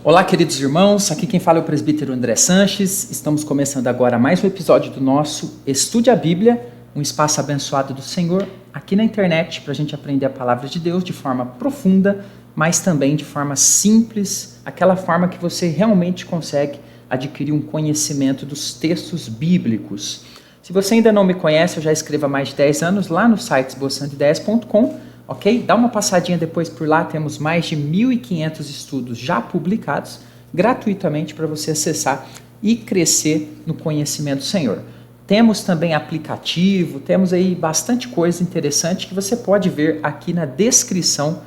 Olá, queridos irmãos, aqui quem fala é o presbítero André Sanches. Estamos começando agora mais um episódio do nosso Estude a Bíblia, um espaço abençoado do Senhor aqui na internet para a gente aprender a palavra de Deus de forma profunda, mas também de forma simples, aquela forma que você realmente consegue adquirir um conhecimento dos textos bíblicos. Se você ainda não me conhece, eu já escrevo há mais de 10 anos lá no site esboçandoideias.com. Ok? Dá uma passadinha depois por lá, temos mais de 1.500 estudos já publicados gratuitamente para você acessar e crescer no conhecimento do Senhor. Temos também aplicativo, temos aí bastante coisa interessante que você pode ver aqui na descrição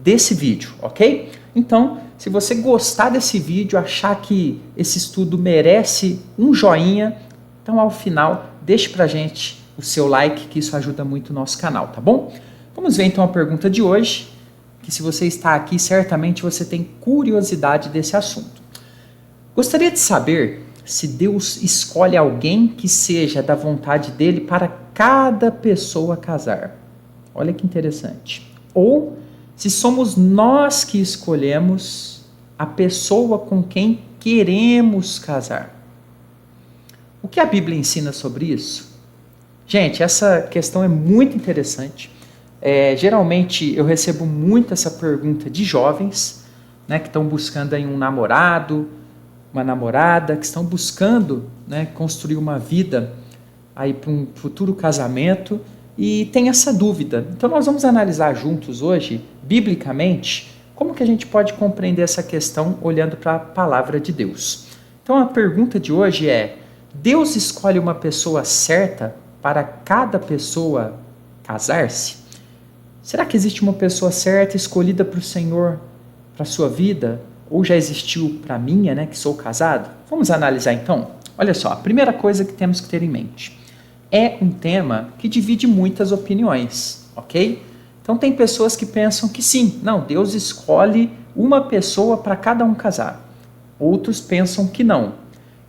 desse vídeo, ok? Então, se você gostar desse vídeo, achar que esse estudo merece um joinha, então ao final deixe pra gente o seu like, que isso ajuda muito o nosso canal, tá bom? Vamos ver então a pergunta de hoje, que se você está aqui, certamente você tem curiosidade desse assunto. Gostaria de saber se Deus escolhe alguém que seja da vontade dele para cada pessoa casar. Olha que interessante. Ou se somos nós que escolhemos a pessoa com quem queremos casar. O que a Bíblia ensina sobre isso? Gente, essa questão é muito interessante. Geralmente eu recebo muito essa pergunta de jovens, né, que estão buscando aí um namorado, uma namorada, que estão buscando, né, construir uma vida aí para um futuro casamento e tem essa dúvida. Então nós vamos analisar juntos hoje, biblicamente, como que a gente pode compreender essa questão olhando para a palavra de Deus. Então a pergunta de hoje é: Deus escolhe uma pessoa certa para cada pessoa casar-se? Será que existe uma pessoa certa, escolhida para o Senhor, para a sua vida? Ou já existiu para a minha, né, que sou casado? Vamos analisar então? Olha só, a primeira coisa que temos que ter em mente. É um tema que divide muitas opiniões, ok? Então tem pessoas que pensam que sim, não, Deus escolhe uma pessoa para cada um casar. Outros pensam que não.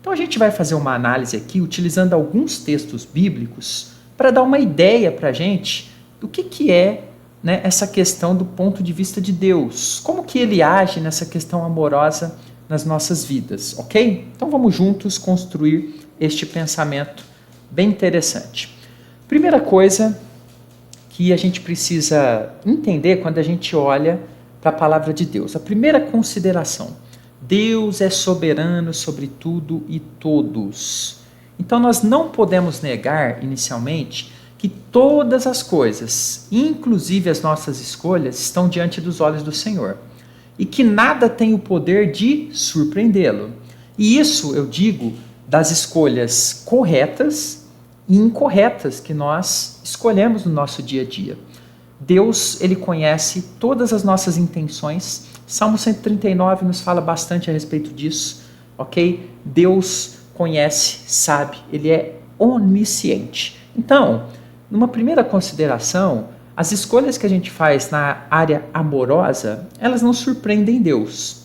Então a gente vai fazer uma análise aqui utilizando alguns textos bíblicos para dar uma ideia para a gente do que é, né, essa questão do ponto de vista de Deus. Como que ele age nessa questão amorosa nas nossas vidas, ok? Então vamos juntos construir este pensamento bem interessante. Primeira coisa que a gente precisa entender quando a gente olha para a palavra de Deus. A primeira consideração: Deus é soberano sobre tudo e todos. Então nós não podemos negar inicialmente que todas as coisas, inclusive as nossas escolhas, estão diante dos olhos do Senhor. E que nada tem o poder de surpreendê-lo. E isso eu digo das escolhas corretas e incorretas que nós escolhemos no nosso dia a dia. Deus, ele conhece todas as nossas intenções. Salmo 139 nos fala bastante a respeito disso, ok? Deus conhece, sabe, ele é onisciente. Então, numa primeira consideração, as escolhas que a gente faz na área amorosa, elas não surpreendem Deus.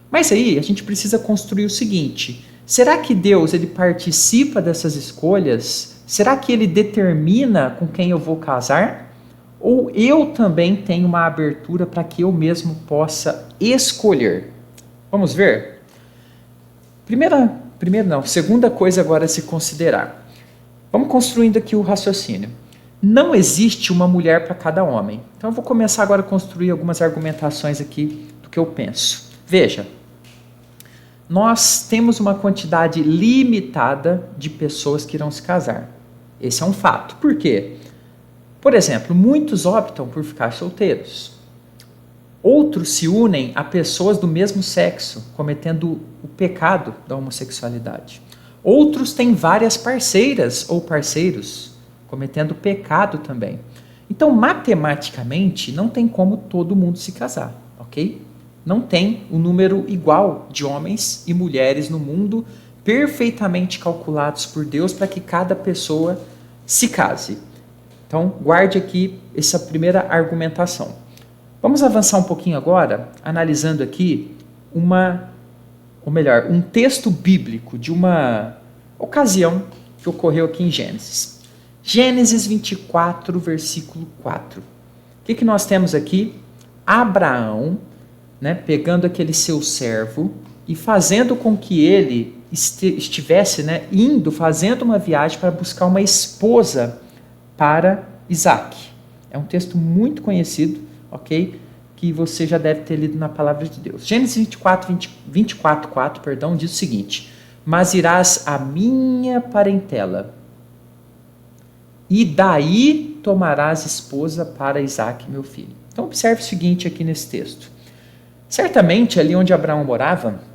Mas aí a gente precisa construir o seguinte: será que Deus ele participa dessas escolhas? Será que ele determina com quem eu vou casar? Ou eu também tenho uma abertura para que eu mesmo possa escolher? Vamos ver? Segunda coisa agora a se considerar. Vamos construindo aqui o raciocínio. Não existe uma mulher para cada homem. Então eu vou começar agora a construir algumas argumentações aqui do que eu penso. Veja, nós temos uma quantidade limitada de pessoas que irão se casar. Esse é um fato. Por quê? Por exemplo, muitos optam por ficar solteiros. Outros se unem a pessoas do mesmo sexo, cometendo o pecado da homossexualidade. Outros têm várias parceiras ou parceiros, cometendo pecado também. Então, matematicamente, não tem como todo mundo se casar, ok? Não tem um número igual de homens e mulheres no mundo perfeitamente calculados por Deus para que cada pessoa se case. Então, guarde aqui essa primeira argumentação. Vamos avançar um pouquinho agora, analisando aqui um texto bíblico de uma ocasião que ocorreu aqui em Gênesis. Gênesis 24, versículo 4. O que nós temos aqui? Abraão, né, pegando aquele seu servo, e fazendo com que ele estivesse, né, fazendo uma viagem para buscar uma esposa para Isaac. É um texto muito conhecido, ok? Que você já deve ter lido na palavra de Deus. Gênesis 24:4, perdão, diz o seguinte: mas irás à minha parentela, e daí tomarás esposa para Isaac, meu filho. Então observe o seguinte aqui nesse texto. Certamente ali onde Abraão morava,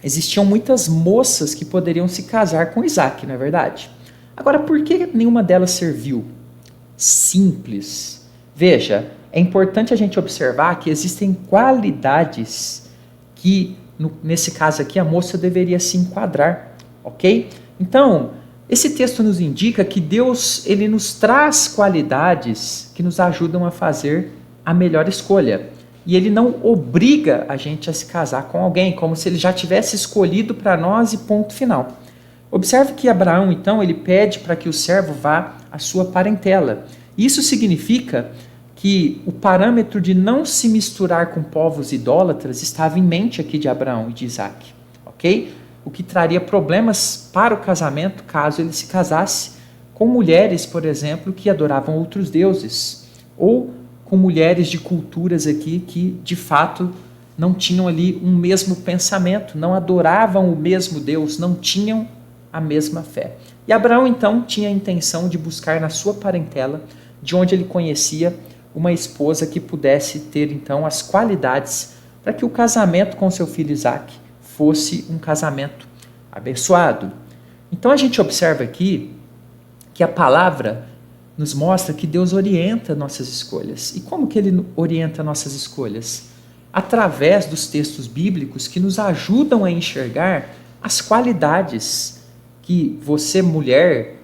existiam muitas moças que poderiam se casar com Isaac, não é verdade? Agora, por que nenhuma delas serviu? Simples. Veja, é importante a gente observar que existem qualidades que, nesse caso aqui, a moça deveria se enquadrar, ok? Então, esse texto nos indica que Deus, ele nos traz qualidades que nos ajudam a fazer a melhor escolha. E ele não obriga a gente a se casar com alguém, como se ele já tivesse escolhido para nós e ponto final. Observe que Abraão, então, ele pede para que o servo vá à sua parentela. Isso significa que o parâmetro de não se misturar com povos idólatras estava em mente aqui de Abraão e de Isaac, ok? O que traria problemas para o casamento caso ele se casasse com mulheres, por exemplo, que adoravam outros deuses, ou com mulheres de culturas aqui que, de fato, não tinham ali um mesmo pensamento, não adoravam o mesmo Deus, não tinham a mesma fé. E Abraão, então, tinha a intenção de buscar na sua parentela, de onde ele conhecia, uma esposa que pudesse ter, então, as qualidades para que o casamento com seu filho Isaac fosse um casamento abençoado. Então, a gente observa aqui que a palavra nos mostra que Deus orienta nossas escolhas. E como que Ele orienta nossas escolhas? Através dos textos bíblicos que nos ajudam a enxergar as qualidades que você, mulher,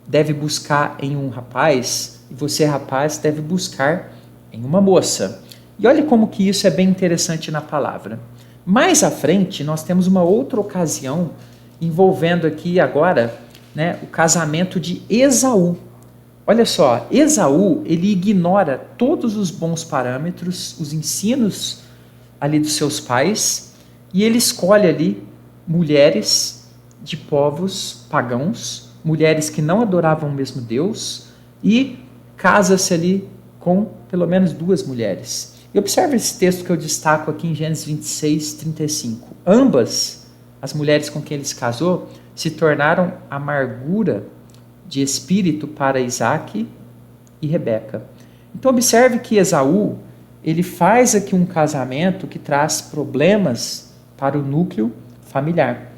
deve buscar em um rapaz, e você, rapaz, deve buscar em uma moça. E olha como que isso é bem interessante na palavra. Mais à frente, nós temos uma outra ocasião envolvendo aqui agora, né, o casamento de Esaú. Olha só, Esaú, ele ignora todos os bons parâmetros, os ensinos ali dos seus pais, e ele escolhe ali mulheres de povos pagãos, mulheres que não adoravam o mesmo Deus, e casa-se ali com pelo menos 2 mulheres. E observe esse texto que eu destaco aqui em Gênesis 26:35. Ambas, as mulheres com quem ele se casou, se tornaram amargura de espírito para Isaac e Rebeca. Então observe que Esaú, ele faz aqui um casamento que traz problemas para o núcleo familiar.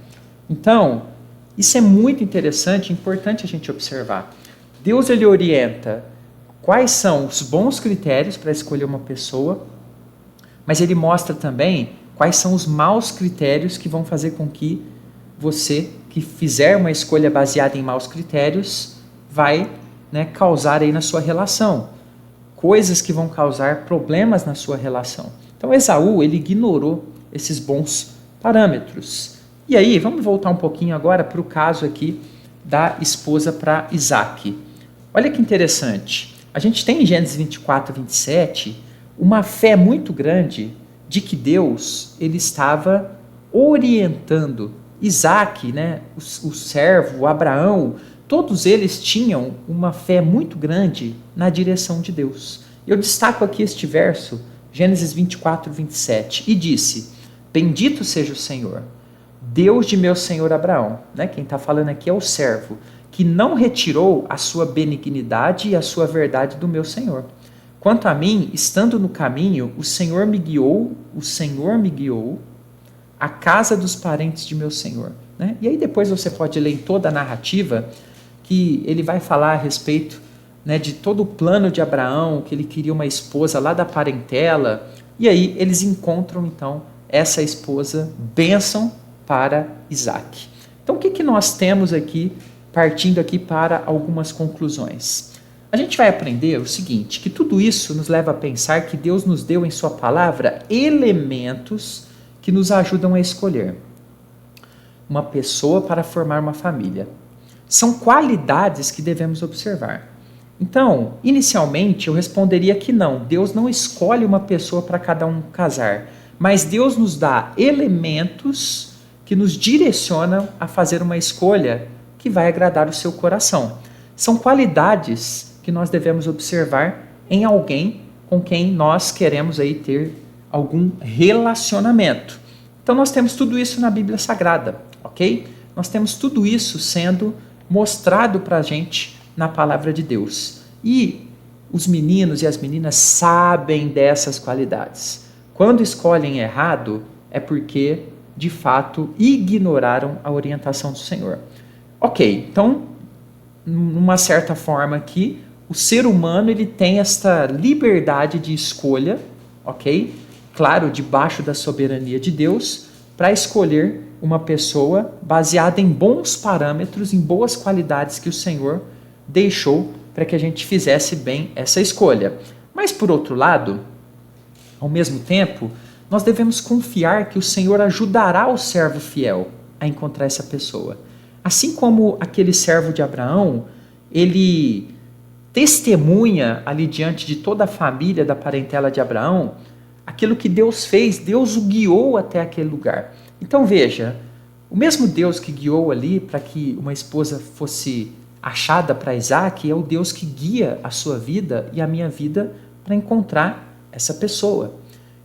Então, isso é muito interessante, importante a gente observar. Deus, ele orienta quais são os bons critérios para escolher uma pessoa, mas ele mostra também quais são os maus critérios que vão fazer com que você, que fizer uma escolha baseada em maus critérios, vai, né, causar aí na sua relação. Coisas que vão causar problemas na sua relação. Então Esaú, ele ignorou esses bons parâmetros. E aí, vamos voltar um pouquinho agora para o caso aqui da esposa para Isaac. Olha que interessante. A gente tem em Gênesis 24:27 uma fé muito grande de que Deus, ele estava orientando Isaac, né, o servo, o Abraão, todos eles tinham uma fé muito grande na direção de Deus. Eu destaco aqui este verso, Gênesis 24:27, e disse: bendito seja o Senhor, Deus de meu senhor Abraão, né? Quem está falando aqui é o servo, que não retirou a sua benignidade e a sua verdade do meu senhor. Quanto a mim, estando no caminho, o Senhor me guiou à casa dos parentes de meu senhor. Né? E aí depois você pode ler em toda a narrativa que ele vai falar a respeito, né, de todo o plano de Abraão, que ele queria uma esposa lá da parentela, e aí eles encontram então essa esposa, bênção para Isaac. Então o que nós temos aqui, partindo aqui para algumas conclusões? A gente vai aprender o seguinte, que tudo isso nos leva a pensar que Deus nos deu em sua palavra elementos que nos ajudam a escolher uma pessoa para formar uma família. São qualidades que devemos observar. Então, inicialmente eu responderia que não, Deus não escolhe uma pessoa para cada um casar, mas Deus nos dá elementos que nos direcionam a fazer uma escolha que vai agradar o seu coração. São qualidades que nós devemos observar em alguém com quem nós queremos aí ter algum relacionamento. Então nós temos tudo isso na Bíblia Sagrada, ok? Nós temos tudo isso sendo mostrado para a gente na Palavra de Deus. E os meninos e as meninas sabem dessas qualidades. Quando escolhem errado, é porque, de fato, ignoraram a orientação do Senhor. Ok, então, numa certa forma aqui, o ser humano ele tem esta liberdade de escolha, ok? Claro, debaixo da soberania de Deus, para escolher uma pessoa baseada em bons parâmetros, em boas qualidades que o Senhor deixou para que a gente fizesse bem essa escolha. Mas, por outro lado, ao mesmo tempo, nós devemos confiar que o Senhor ajudará o servo fiel a encontrar essa pessoa. Assim como aquele servo de Abraão, ele testemunha ali diante de toda a família da parentela de Abraão, aquilo que Deus fez, Deus o guiou até aquele lugar. Então veja, o mesmo Deus que guiou ali para que uma esposa fosse achada para Isaac é o Deus que guia a sua vida e a minha vida para encontrar essa pessoa.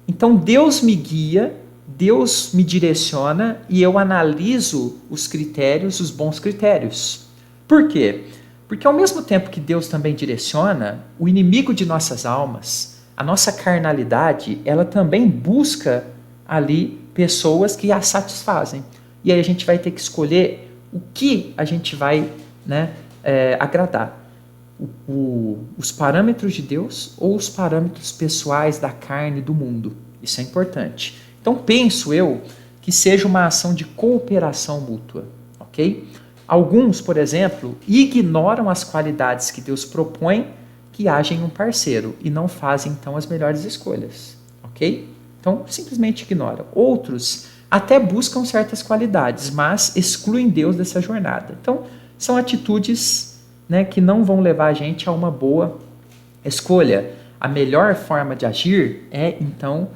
Então Deus me guia, Deus me direciona e eu analiso os critérios, os bons critérios. Por quê? Porque ao mesmo tempo que Deus também direciona, o inimigo de nossas almas, a nossa carnalidade, ela também busca ali pessoas que a satisfazem. E aí a gente vai ter que escolher o que a gente vai agradar. Os parâmetros de Deus ou os parâmetros pessoais da carne e do mundo. Isso é importante. Então penso eu que seja uma ação de cooperação mútua, ok? Alguns, por exemplo, ignoram as qualidades que Deus propõe que haja em um parceiro e não fazem então as melhores escolhas, ok? Então simplesmente ignoram. Outros até buscam certas qualidades, mas excluem Deus dessa jornada. Então são atitudes que não vão levar a gente a uma boa escolha. A melhor forma de agir é, então,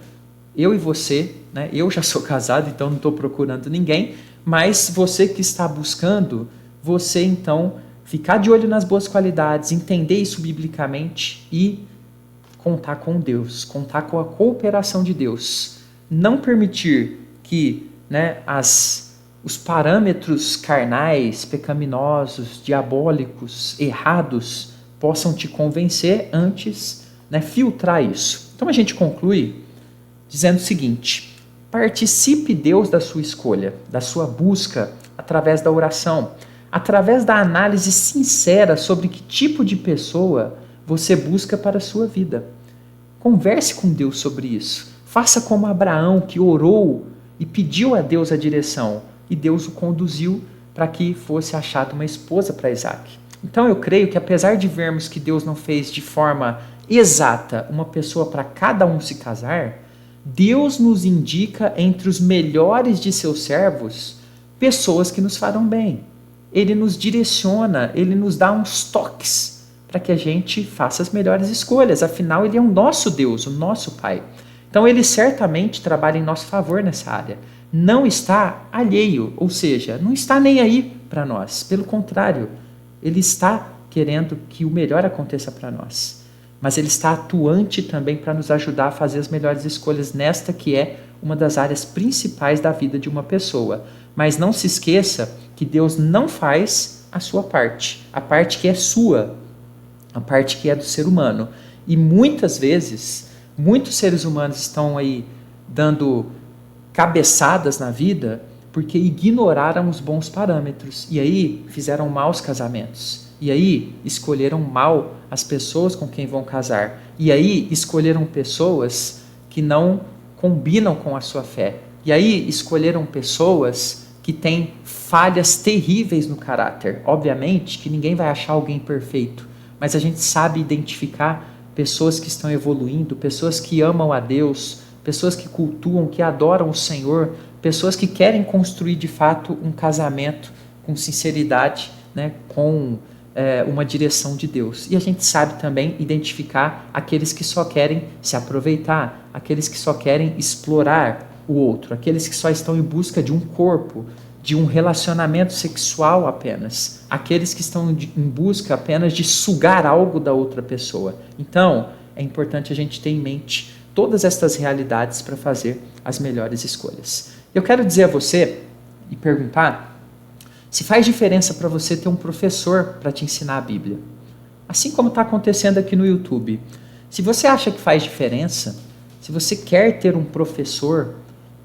eu e você, eu já sou casado, então não estou procurando ninguém, mas você que está buscando, você, então, ficar de olho nas boas qualidades, entender isso biblicamente e contar com Deus, contar com a cooperação de Deus. Não permitir que os parâmetros carnais, pecaminosos, diabólicos, errados, possam te convencer, antes filtrar isso. Então a gente conclui dizendo o seguinte: participe Deus da sua escolha, da sua busca, através da oração, através da análise sincera sobre que tipo de pessoa você busca para a sua vida. Converse com Deus sobre isso. Faça como Abraão, que orou e pediu a Deus a direção, e Deus o conduziu para que fosse achada uma esposa para Isaac. Então eu creio que, apesar de vermos que Deus não fez de forma exata uma pessoa para cada um se casar, Deus nos indica entre os melhores de seus servos pessoas que nos farão bem. Ele nos direciona, ele nos dá uns toques para que a gente faça as melhores escolhas. Afinal, ele é o nosso Deus, o nosso Pai. Então ele certamente trabalha em nosso favor nessa área. Não está alheio, ou seja, não está nem aí para nós. Pelo contrário, ele está querendo que o melhor aconteça para nós. Mas ele está atuante também para nos ajudar a fazer as melhores escolhas nesta que é uma das áreas principais da vida de uma pessoa. Mas não se esqueça que Deus não faz a sua parte, a parte que é sua, a parte que é do ser humano. E muitas vezes, muitos seres humanos estão aí dando cabeçadas na vida porque ignoraram os bons parâmetros e aí fizeram maus casamentos. E aí escolheram mal as pessoas com quem vão casar. E aí escolheram pessoas que não combinam com a sua fé. E aí escolheram pessoas que têm falhas terríveis no caráter. Obviamente que ninguém vai achar alguém perfeito, mas a gente sabe identificar pessoas que estão evoluindo, pessoas que amam a Deus, pessoas que cultuam, que adoram o Senhor, pessoas que querem construir de fato um casamento com sinceridade, com uma direção de Deus. E a gente sabe também identificar aqueles que só querem se aproveitar, aqueles que só querem explorar o outro, aqueles que só estão em busca de um corpo, de um relacionamento sexual apenas, aqueles que estão em busca apenas de sugar algo da outra pessoa. Então, é importante a gente ter em mente todas estas realidades para fazer as melhores escolhas. Eu quero dizer a você e perguntar se faz diferença para você ter um professor para te ensinar a Bíblia. Assim como está acontecendo aqui no YouTube. Se você acha que faz diferença, se você quer ter um professor,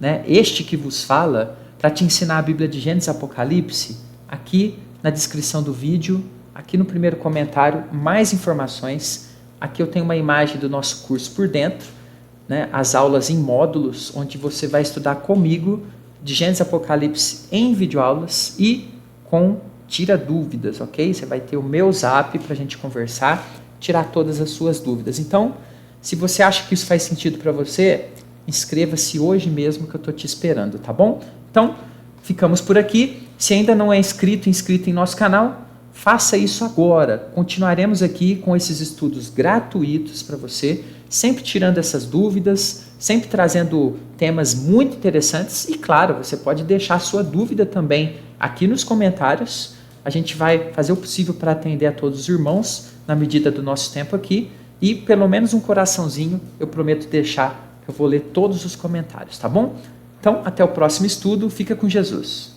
né, este que vos fala, para te ensinar a Bíblia de Gênesis e Apocalipse, aqui na descrição do vídeo, aqui no primeiro comentário, mais informações. Aqui eu tenho uma imagem do nosso curso por dentro, né, as aulas em módulos, onde você vai estudar comigo de Gênesis e Apocalipse em videoaulas e com tira dúvidas, ok? Você vai ter o meu zap para a gente conversar, tirar todas as suas dúvidas. Então, se você acha que isso faz sentido para você, inscreva-se hoje mesmo que eu estou te esperando, tá bom? Então, ficamos por aqui. Se ainda não é inscrito em nosso canal, faça isso agora. Continuaremos aqui com esses estudos gratuitos para você, sempre tirando essas dúvidas, sempre trazendo temas muito interessantes e, claro, você pode deixar sua dúvida também aqui nos comentários. A gente vai fazer o possível para atender a todos os irmãos na medida do nosso tempo aqui e pelo menos um coraçãozinho eu prometo deixar, eu vou ler todos os comentários, tá bom? Então, até o próximo estudo, fica com Jesus.